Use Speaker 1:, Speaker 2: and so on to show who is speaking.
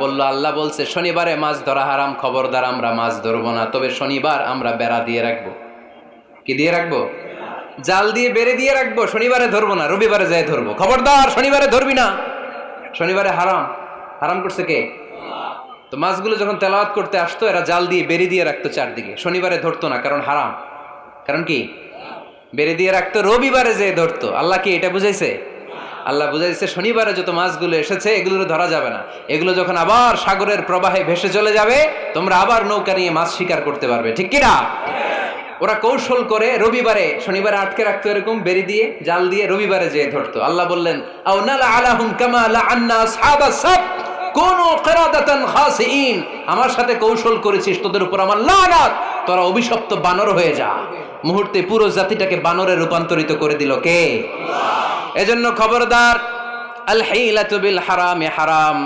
Speaker 1: বলল আল্লাহ বলছে শনিবারে মাছ ধরা হারাম, খবরদার আমরা মাছ ধরবো না, তবে শনিবার আমরা বেড়া দিয়ে রাখবো। কি দিয়ে রাখবো? জাল দিয়ে বেড়ে দিয়ে রাখবো। শনিবারে ধরবো না, রবিবারে যাই ধরবো। খবরদার শনিবারে ধরবি না, শনিবারে হারাম। হারাম করছে কে? তো মাছগুলো যখন তেলাওয়াত করতে আসতো এরা জাল দিয়ে বেড়ে দিয়ে রাখতো চারদিকে, শনিবারে ধরতো না, কারণ হারাম। কারণ কি? বেড়ে দিয়ে রাখতো, রবিবারে যেয়ে ধরতো। আল্লাহ কি এটা বুঝাইছে? আল্লাহ বুঝাইছে শনিবারে যত মাছগুলো এসেছে এগুলো ধরা যাবে না, এগুলো যখন আবার সাগরের প্রবাহে ভেসে চলে যাবে তোমরা আবার নৌকা নিয়ে মাছ শিকার করতে পারবে। ঠিক কিনা? ওরা কৌশল করে রবিবারে শনিবারে আটকে রাখতো, এরকম বেরি দিয়ে জাল দিয়ে রবিবারে যেয়ে ধরতো। আল্লাহ বললেন আও নালা আলাহুম কামা লাআন্না আসহাবাস সাব কুনু কিরাদাতান খাসিইন, আমার সাথে কৌশল করেছিস, তোদের উপর আমার লানাত, তোরা অভিশপ্ত বানর হয়ে যা। মুহূর্তে পুরো জাতিটাকে বানরে রূপান্তরিত করে দিল কে? আল্লাহ। এজন্য খবরদার, আল হিলাতু বিল হারামি হারাম,